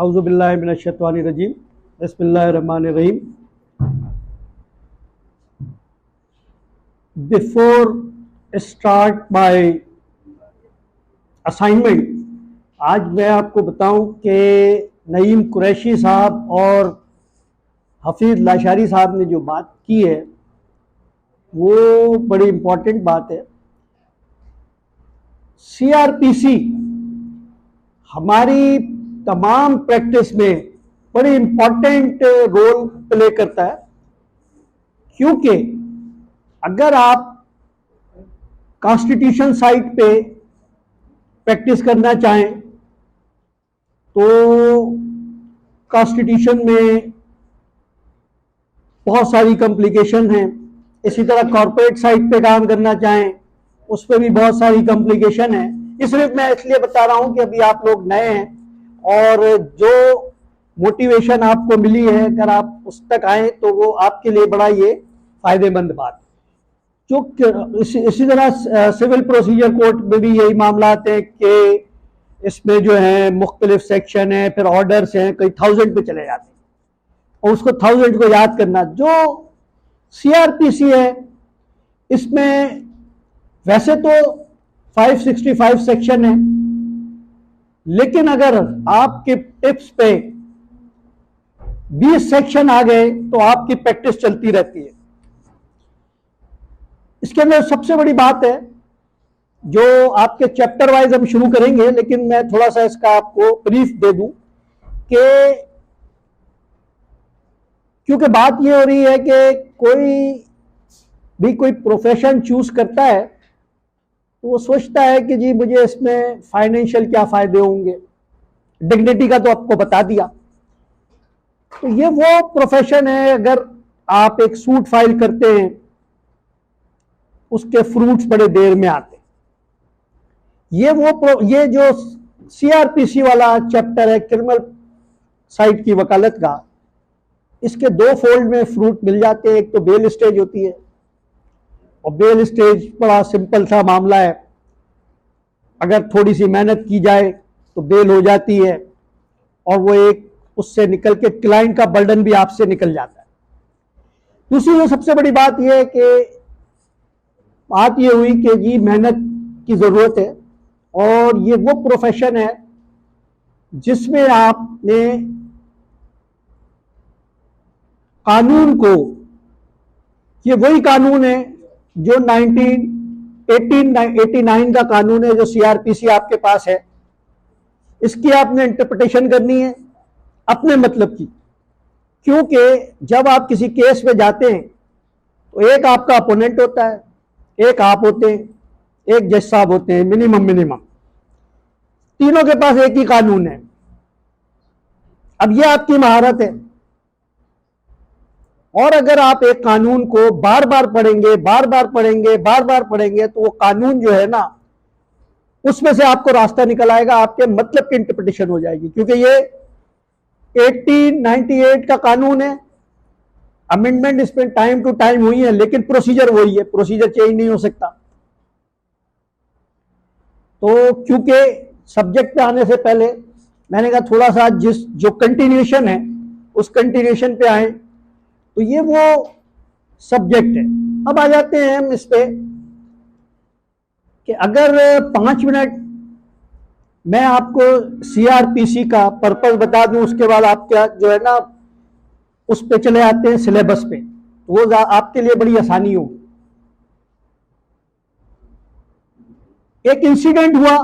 औज़ुबिल्लाहि मिनश्शैतानिर्रजीम बिस्मिल्लाहिर्रहमानिर्रहीम। Before start my assignment, आज मैं आपको बताऊं कि नईम कुरैशी साहब और हफीज़ लाशारी साहब ने जो बात की है वो बड़ी इम्पोर्टेंट बात है। सीआरपीसी हमारी तमाम प्रैक्टिस में बड़ी इम्पोर्टेंट रोल प्ले करता है, क्योंकि अगर आप कॉन्स्टिट्यूशन साइट पे प्रैक्टिस करना चाहें तो कॉन्स्टिट्यूशन में बहुत सारी कॉम्प्लिकेशन हैं। इसी तरह कॉर्पोरेट साइट पे काम करना चाहें उस पर भी बहुत सारी कॉम्प्लिकेशन है। मैं इसलिए बता रहा हूं कि अभी आप लोग नए हैं और जो मोटिवेशन आपको मिली है अगर आप उस तक आए तो वो आपके लिए बड़ा ये फायदेमंद बात। जो इसी तरह सिविल प्रोसीजर कोड में भी यही मामला है कि इसमें जो है मुख्तलिफ सेक्शन है, फिर ऑर्डर्स हैं, कई 1000 पे चले जाते हैं और उसको 1000 को याद करना। जो सीआरपीसी है इसमें वैसे तो 565 सेक्शन है, लेकिन अगर आपके टिप्स पे 20 सेक्शन आ गए तो आपकी प्रैक्टिस चलती रहती है। इसके अंदर सबसे बड़ी बात है जो आपके चैप्टर वाइज हम शुरू करेंगे, लेकिन मैं थोड़ा सा इसका आपको ब्रीफ दे दूं कि क्योंकि बात ये हो रही है कि कोई प्रोफेशन चूज करता है तो वो सोचता है कि जी मुझे इसमें फाइनेंशियल क्या फायदे होंगे। डिग्निटी का तो आपको बता दिया। तो ये वो प्रोफेशन है, अगर आप एक सूट फाइल करते हैं उसके फ्रूट्स बड़े देर में आते हैं। ये जो सीआरपीसी वाला चैप्टर है क्रिमिनल साइड की वकालत का, इसके 2 फोल्ड में फ्रूट मिल जाते हैं। एक तो बेल स्टेज होती है और बेल स्टेज बड़ा सिंपल सा मामला है, अगर थोड़ी सी मेहनत की जाए तो बेल हो जाती है और वो एक उससे निकल के क्लाइंट का बर्डन भी आपसे निकल जाता है। दूसरी जो सबसे बड़ी बात यह है कि बात ये हुई कि जी मेहनत की जरूरत है और ये वो प्रोफेशन है जिसमें आपने कानून को, ये वही कानून है जो 1989 का कानून है जो सीआरपीसी आपके पास है, इसकी आपने इंटरप्रिटेशन करनी है अपने मतलब की। क्योंकि जब आप किसी केस में जाते हैं तो एक आपका अपोनेंट होता है, एक आप होते हैं, एक जज साहब होते हैं, मिनिमम तीनों के पास एक ही कानून है। अब यह आपकी महारत है और अगर आप एक कानून को बार बार पढ़ेंगे तो वो कानून जो है ना उसमें से आपको रास्ता निकल आएगा, आपके मतलब की इंटरप्रिटेशन हो जाएगी। क्योंकि ये 1898 का कानून है, अमेंडमेंट इसमें टाइम टू टाइम हुई है, लेकिन प्रोसीजर वही है, प्रोसीजर चेंज नहीं हो सकता। तो क्योंकि सब्जेक्ट पे आने से पहले मैंने कहा थोड़ा सा जो कंटिन्यूएशन है उस कंटिन्यूएशन पे आए, तो ये वो सब्जेक्ट है। अब आ जाते हैं हम इस पे कि अगर 5 मिनट मैं आपको सीआरपीसी का पर्पस बता दूं, उसके बाद आपका जो है ना उस पे चले आते हैं सिलेबस पे, तो वो आपके लिए बड़ी आसानी होगी। एक इंसिडेंट हुआ,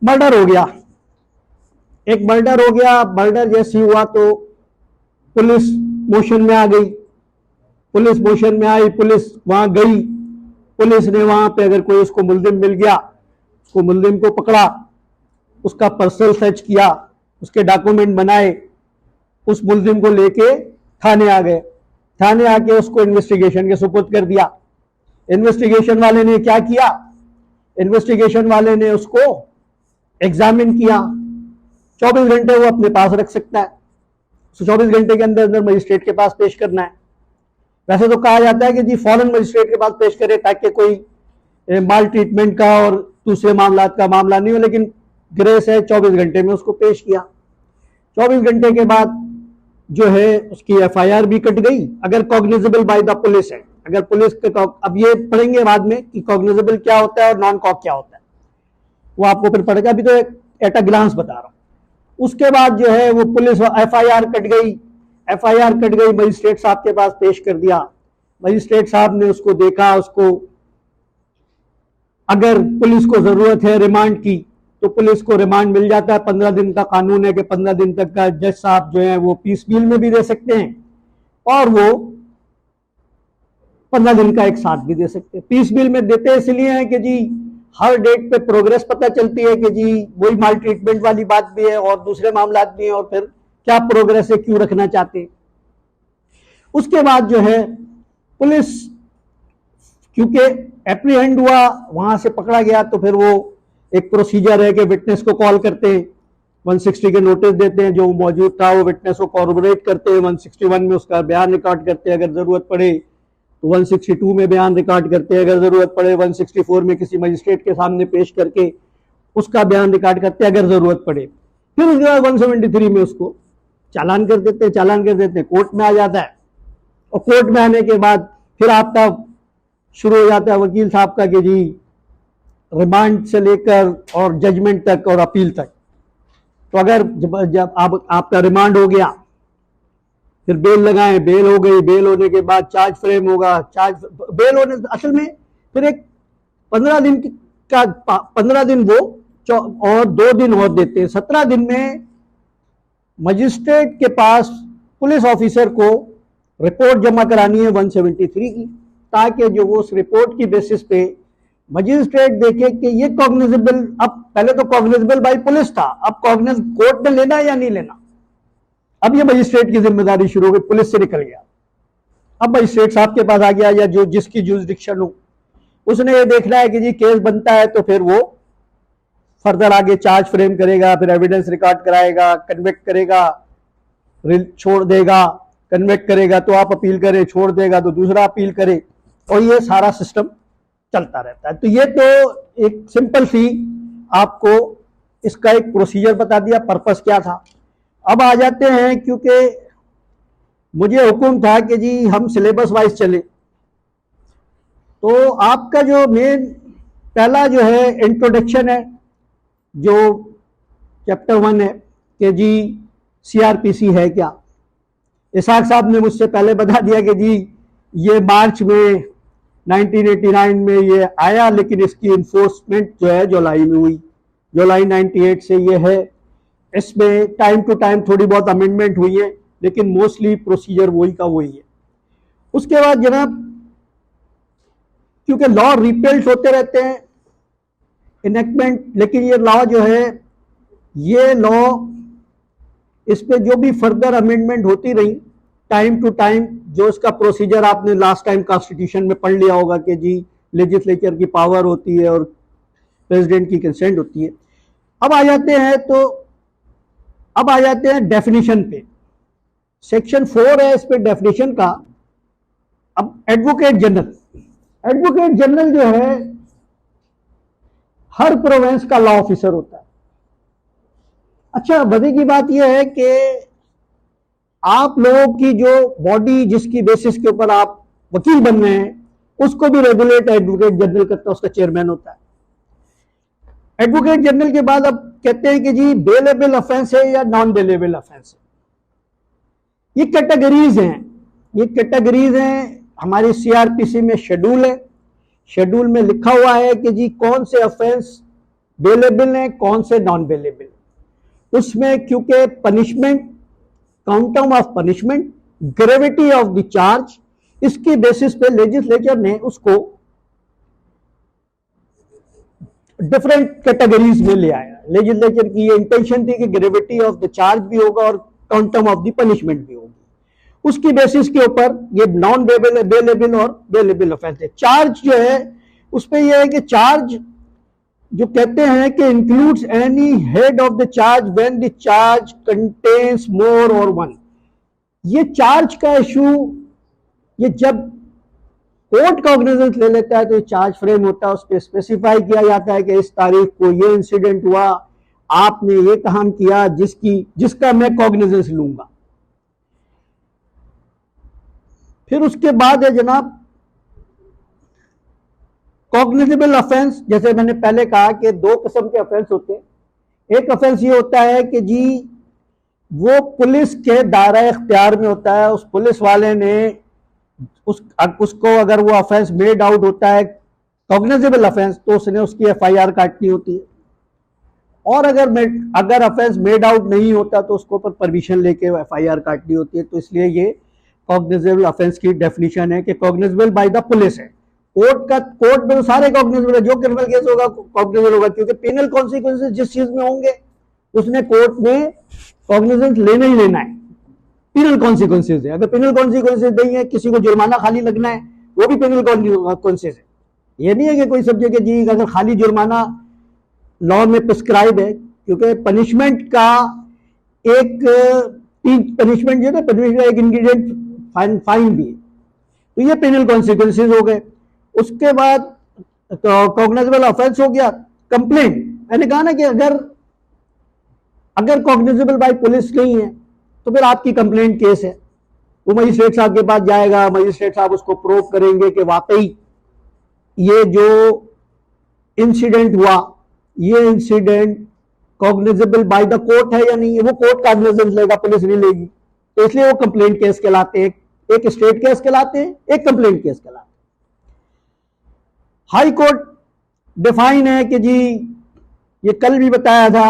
मर्डर हो गया, मर्डर जैसी हुआ तो पुलिस मोशन में आ गई, पुलिस वहां गई, पुलिस ने वहां पे अगर कोई उसको मुल्जिम मिल गया, उसको मुल्जिम को पकड़ा, उसका पर्सनल सर्च किया, उसके डॉक्यूमेंट बनाए, उस मुल्जिम को लेके थाने आ गए, थाने आके उसको इन्वेस्टिगेशन के सुपुर्द कर दिया। इन्वेस्टिगेशन वाले ने क्या किया, इन्वेस्टिगेशन वाले ने उसको एग्जामिन किया। 24 घंटे वो अपने पास रख सकता है, 24 घंटे के अंदर अंदर मजिस्ट्रेट के पास पेश करना है। वैसे तो कहा जाता है कि जी फौरन मजिस्ट्रेट के पास पेश करे ताकि कोई माल ट्रीटमेंट का और दूसरे मामला का मामला नहीं हो, लेकिन ग्रेस है, 24 घंटे में उसको पेश किया। 24 घंटे के बाद जो है उसकी एफआईआर भी कट गई, अगर कॉग्निजेबल बाय द पुलिस है। अगर पुलिस के, अब ये पढ़ेंगे बाद में कि कॉग्निजेबल क्या होता है और नॉन कॉग क्या होता है, वो आपको फिर पड़ेगा, अभी तो एट अ ग्लांस बता रहा हूं। उसके बाद जो है वो पुलिस एफआईआर कट गई, एफआईआर कट गई, मजिस्ट्रेट साहब के पास पेश कर दिया। मजिस्ट्रेट साहब ने उसको देखा, उसको अगर पुलिस को जरूरत है रिमांड की तो पुलिस को रिमांड मिल जाता है। 15 दिन का कानून है कि 15 दिन तक का जज साहब जो है वो पीस बील में भी दे सकते हैं और वो 15 दिन का एक साथ भी दे सकते हैं। पीस बिल में देते इसलिए है कि जी हर डेट पे प्रोग्रेस पता चलती है कि जी वही माल ट्रीटमेंट वाली बात भी है और दूसरे मामला भी है, और फिर क्या प्रोग्रेस है, क्यों रखना चाहते हैं। उसके बाद जो है पुलिस, क्योंकि एप्रीहेंड हुआ, वहां से पकड़ा गया, तो फिर वो एक प्रोसीजर है कि विटनेस को कॉल करते हैं, 160 के नोटिस देते हैं, जो मौजूद था वो विटनेस को कॉर्पोरेट करते हैं, 161 में उसका बयान रिकॉर्ड करते हैं, अगर जरूरत पड़े तो 162 में बयान रिकॉर्ड करते हैं, अगर जरूरत पड़े 164 में किसी मजिस्ट्रेट के सामने पेश करके उसका बयान रिकॉर्ड करते हैं अगर जरूरत पड़े। फिर उसके बाद 173 में उसको चालान कर देते हैं, चालान कर देते हैं, कोर्ट में आ जाता है, और कोर्ट में आने के बाद फिर आपका शुरू हो जाता है वकील साहब का कि जी रिमांड से लेकर और जजमेंट तक और अपील तक। तो अगर जब आपका रिमांड हो गया, फिर बेल लगाएं, बेल हो गई, बेल होने के बाद चार्ज फ्रेम होगा, चार्ज बेल होने असल में फिर एक 15 दिन का 15 दिन वो और 2 दिन और देते हैं। 17 दिन में मजिस्ट्रेट के पास पुलिस ऑफिसर को रिपोर्ट जमा करानी है 173 की, ताकि जो वो उस रिपोर्ट की बेसिस पे मजिस्ट्रेट देखे कि ये कॉग्निजेबल, अब पहले तो कॉग्निजेबल बाय पुलिस था, अब कॉग्निज कोर्ट ने लेना या नहीं लेना, अब ये मजिस्ट्रेट की जिम्मेदारी शुरू हो गई, पुलिस से निकल गया। अब मजिस्ट्रेट साहब के पास आ गया, या जो जिसकी जुरिसडिक्शन हो, उसने ये देखना है कि जी केस बनता है तो फिर वो फर्दर आगे चार्ज फ्रेम करेगा, फिर एविडेंस रिकॉर्ड कराएगा, कन्विक्ट करेगा, छोड़ देगा, कन्विक्ट करेगा तो आप अपील करें, छोड़ देगा तो दूसरा अपील करे, और ये सारा सिस्टम चलता रहता है। तो ये तो एक सिंपल सी आपको इसका एक प्रोसीजर बता दिया, पर्पस क्या था। अब आ जाते हैं, क्योंकि मुझे हुक्म था कि जी हम सिलेबस वाइज चले, तो आपका जो मेन पहला जो है इंट्रोडक्शन है, जो चैप्टर 1 है कि जी सीआरपीसी है क्या। इसाक साहब ने मुझसे पहले बता दिया कि जी ये मार्च में 1989 में ये आया, लेकिन इसकी इन्फोर्समेंट जो है जुलाई में हुई, जुलाई 98 से ये है। इसमें टाइम टू टाइम थोड़ी बहुत अमेंडमेंट हुई है, लेकिन मोस्टली प्रोसीजर वही का वही है। उसके बाद जनाब, क्योंकि लॉ रिपेल्ड होते रहते हैं, इनेक्टमेंट, लेकिन ये लॉ जो है, ये लॉ इस पे जो भी फर्दर अमेंडमेंट होती रही टाइम टू टाइम, जो इसका प्रोसीजर आपने लास्ट टाइम कॉन्स्टिट्यूशन में पढ़ लिया होगा कि जी लेजिस्लेचर की पावर होती है और प्रेसिडेंट की कंसेंट होती है। अब आ जाते हैं, तो अब आ जाते हैं डेफिनेशन पे। सेक्शन 4 है इस पे डेफिनेशन का। अब एडवोकेट जनरल, एडवोकेट जनरल जो है हर प्रोविंस का लॉ ऑफिसर होता है। अच्छा, मजे की बात यह है कि आप लोगों की जो बॉडी जिसकी बेसिस के ऊपर आप वकील बन रहे हैं, उसको भी रेगुलेट एडवोकेट जनरल करता है, उसका चेयरमैन होता है। एडवोकेट जनरल के बाद अब कहते हैं कि जी बेलेबल ऑफेंस है या नॉन बेलेबल ऑफेंस है। ये कैटेगरीज हैं, ये कैटेगरीज हैं। हमारी सीआरपीसी में शेड्यूल है, शेड्यूल में लिखा हुआ है कि जी कौन से ऑफेंस बेलेबल हैं, कौन से नॉन बेलेबल। उसमें क्योंकि punishment, quantum of punishment, gravity of the charge, इसकी बेसिस पे लेजिस्लेचर ने उसको डिफरेंट कैटेगरीज में ले आया। लेजिस्लेचर की ये इंटेंशन थी कि ग्रेविटी ऑफ द चार्ज भी होगा और क्वांटम ऑफ द पनिशमेंट भी होगी। उसकी बेसिस के ऊपर ये नॉन बेलेबल और बेलेबल ऑफेंस है। चार्ज जो है उस पर यह है कि चार्ज जो कहते हैं कि includes any head of the charge when the charge contains मोर और वन। ये चार्ज का इशू, ये जब कोर्ट कॉग्निजेंस ले लेता है तो ये चार्ज फ्रेम होता है, उस पर स्पेसिफाई किया जाता है कि इस तारीख को ये इंसिडेंट हुआ, आपने ये काम किया जिसका मैं कॉग्निजेंस लूंगा। फिर उसके बाद है जनाब कॉग्निजेबल ऑफेंस। जैसे मैंने पहले कहा कि दो किस्म के ऑफेंस होते हैं। एक ऑफेंस ये होता है कि जी वो पुलिस के दायरा इख्तियार में होता है, उस पुलिस वाले ने उसको अगर वो ऑफेंस मेड आउट होता है कॉग्निजेबल ऑफेंस तो उसने उसकी एफआईआर काटनी होती है, और अगर ऑफेंस मेड आउट नहीं होता तो उसको पर परमिशन लेके एफआईआर काटनी होती है। तो इसलिए ये कॉग्निजेबल ऑफेंस की डेफिनेशन है कि कॉग्निजेबल बाय द पुलिस है। कोर्ट में तो सारे कॉग्निजेबल है, जो क्रिमिनल केस होगा कॉग्निजेबल होगा, क्योंकि पेनल कॉन्सिक्वेंसेस जिस चीज में होंगे उसने कोर्ट में कॉग्निजेंस लेना ही लेना है। पेनल कॉन्सिक्वेंसेज है, अगर पेनल कॉन्सिक्वेंसेज नहीं है, किसी को जुर्माना खाली लगना है, वो भी पेनल कॉन्सिक्वेंसेज है। ये नहीं है कि कोई समझे कि जी अगर खाली जुर्माना लॉ में प्रिस्क्राइब है, क्योंकि पनिशमेंट का एक पनिशमेंट जो है पनिशमेंट एक इंग्रेडिएंट फाइन भी है। तो ये पेनल कॉन्सिक्वेंसेज हो गए। उसके बाद कॉग्निजेबल ऑफेंस हो गया कंप्लेंट। मैंने कहा ना कि अगर कॉग्निजेबल बाय पुलिस नहीं है तो फिर आपकी कंप्लेंट केस है, वो मजिस्ट्रेट साहब के पास जाएगा, मजिस्ट्रेट साहब उसको प्रूव करेंगे कि वाकई ये जो इंसिडेंट हुआ ये incident cognizable by the court है या नहीं है। वो कोर्ट कॉग्निजेंस लेगा, पुलिस नहीं लेगी। तो इसलिए वो कंप्लेंट केस कहलाते हैं, एक स्टेट केस कहलाते हैं, एक कंप्लेंट केस कहलाते हैं। हाई कोर्ट डिफाइन है कि जी ये कल भी बताया था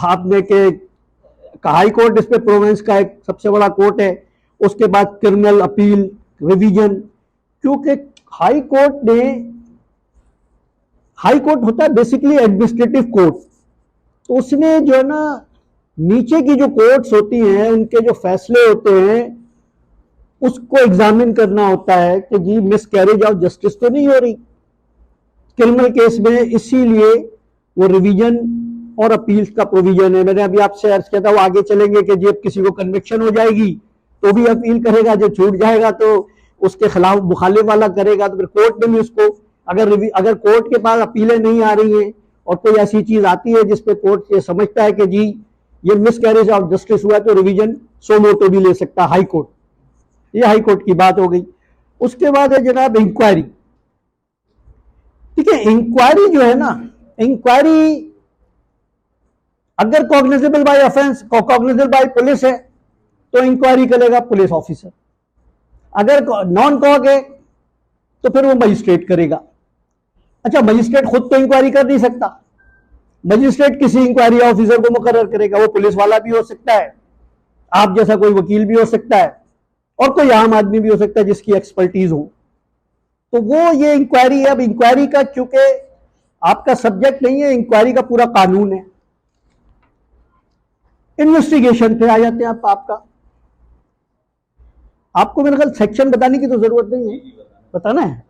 आपने कि हाई कोर्ट इस पे प्रोविंस का एक सबसे बड़ा कोर्ट है। उसके बाद क्रिमिनल अपील रिवीजन, क्योंकि हाई कोर्ट होता है बेसिकली एडमिनिस्ट्रेटिव कोर्ट। तो उसमें जो है ना नीचे की जो कोर्ट्स होती हैं उनके जो फैसले होते हैं उसको एग्जामिन करना होता है कि जी मिसकैरेज ऑफ जस्टिस तो नहीं हो रही क्रिमिनल केस में, इसीलिए वो रिवीजन और अपील का प्रोविजन है। मैंने अभी आपसे अर्ज किया था वो आगे चलेंगे कि जब किसी को कन्विक्शन हो जाएगी तो भी अपील करेगा, जो छूट जाएगा तो उसके खिलाफ मुखालिफ वाला करेगा। तो फिर कोर्ट में भी उसको अगर कोर्ट के पास अपीलें नहीं आ रही हैं और कोई ऐसी चीज आती है जिसपे कोर्ट ये समझता है कि जी ये मिसकैरेज ऑफ जस्टिस हुआ तो रिवीजन सो मोटो भी ले सकता हाई कोर्ट। ये हाई कोर्ट की बात हो गई। उसके बाद है जनाब इंक्वायरी। ठीक है, इंक्वायरी जो है ना, इंक्वायरी अगर cognizable by offence cognizable by police है तो इंक्वायरी करेगा पुलिस ऑफिसर, अगर नॉन कॉग है तो फिर वो मजिस्ट्रेट करेगा। अच्छा, मजिस्ट्रेट खुद तो इंक्वायरी कर नहीं सकता, मजिस्ट्रेट किसी इंक्वायरी ऑफिसर को मुकर्रर करेगा। वो पुलिस वाला भी हो सकता है, आप जैसा कोई वकील भी हो सकता है, और कोई आम आदमी भी हो सकता है जिसकी एक्सपर्टीज हो। तो वो ये इंक्वायरी है। अब इंक्वायरी का चूंकि आपका सब्जेक्ट नहीं है, इंक्वायरी का पूरा कानून है। इन्वेस्टिगेशन पे आ जाते हैं आपको मेरे ख्याल सेक्शन बताने की तो जरूरत नहीं है, बताना है।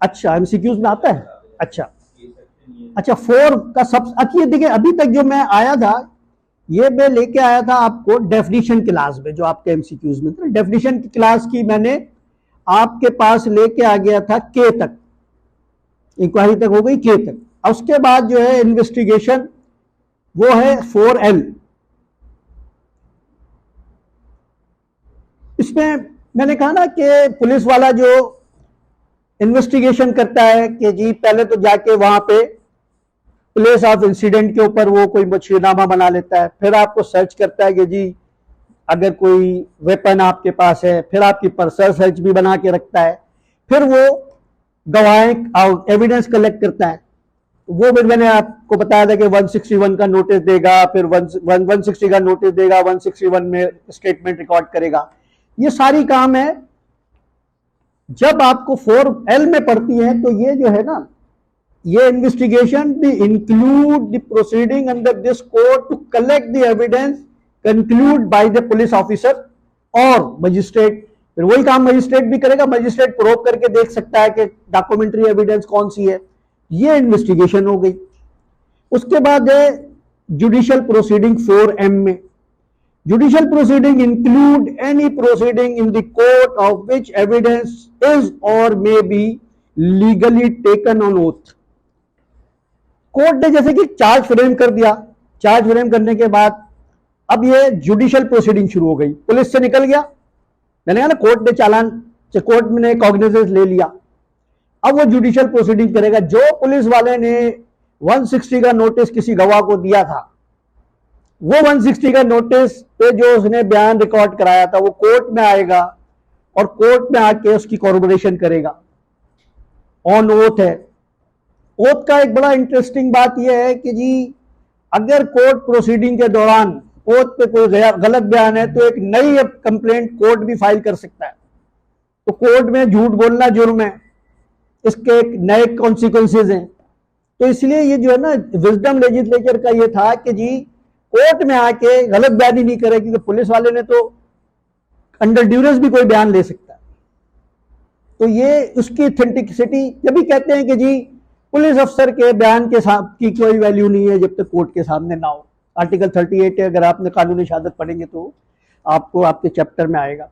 अच्छा एमसीक्यूज में आता है। अच्छा 4 का सब। अच्छा, ये देखिए अभी तक जो मैं आया था ये मैं लेके आया था आपको डेफिनेशन क्लास में, जो आपके एमसीक्यूज में था। डेफिनेशन की क्लास की मैंने आपके पास लेके आ गया था के तक, इंक्वायरी तक हो गई के तक। उसके बाद जो है इन्वेस्टिगेशन वो है 4L। इसमें मैंने कहा ना कि पुलिस वाला जो इन्वेस्टिगेशन करता है कि जी पहले तो जाके वहां पे प्लेस ऑफ इंसिडेंट के ऊपर वो कोई मशीनामा बना लेता है, फिर आपको सर्च करता है कि जी अगर कोई वेपन आपके पास है, फिर आपकी पर्सनल सर्च भी बना के रखता है, फिर वो गवाहें एविडेंस कलेक्ट करता है। वो भी मैंने आपको बताया था कि 161 का नोटिस देगा, फिर 160 का नोटिस देगा, 161 में स्टेटमेंट रिकॉर्ड करेगा। ये सारी काम है। जब आपको 4L में पढ़ती है तो ये जो है ना, ये इन्वेस्टिगेशन भी include the proceeding under this code to collect the evidence conclude by the police officer और मजिस्ट्रेट। फिर वही काम मजिस्ट्रेट भी करेगा, मजिस्ट्रेट प्रूव करके देख सकता है कि डॉक्यूमेंट्री एविडेंस कौन सी है। ये इन्वेस्टिगेशन हो गई। उसके बाद है जुडिशियल प्रोसीडिंग 4M में। Judicial proceeding include any proceeding in the court of which evidence is or may be legally taken on oath. Court ने जैसे कि चार्ज फ्रेम कर दिया, चार्ज फ्रेम करने के बाद अब ये जुडिशियल प्रोसीडिंग शुरू हो गई, पुलिस से निकल गया, मैंने कहा ना कोर्ट ने चालान, कोर्ट ने कॉग्निजेंस ले लिया, अब वो जुडिशियल प्रोसीडिंग करेगा। जो पुलिस वाले ने 160 का नोटिस किसी गवाह को दिया था, वो 160 का नोटिस पे जो उसने बयान रिकॉर्ड कराया था वो कोर्ट में आएगा और कोर्ट में आके उसकी कॉर्पोरेशन करेगा, ऑन ओथ है। ओथ का एक बड़ा इंटरेस्टिंग बात यह है कि जी अगर कोर्ट प्रोसीडिंग के दौरान ओथ पे कोई गलत बयान है तो एक नई कंप्लेंट कोर्ट भी फाइल कर सकता है। तो कोर्ट में झूठ बोलना जुर्म है, इसके एक नए कॉन्सिक्वेंसेज हैं। तो इसलिए ये जो है ना विजडम लेजिस्लेचर का ये था कि जी कोर्ट में आके गलत बयान ही नहीं करे, क्योंकि पुलिस वाले ने तो अंडर ड्यूरेस भी कोई बयान ले सकता है। तो ये उसकी ऑथेंटिसिटी, जब भी कहते हैं कि जी पुलिस अफसर के बयान के की कोई वैल्यू नहीं है जब तक कोर्ट के सामने ना हो। आर्टिकल 38 अगर आपने कानूनी शहादत पढ़ेंगे तो आपको आपके चैप्टर में आएगा।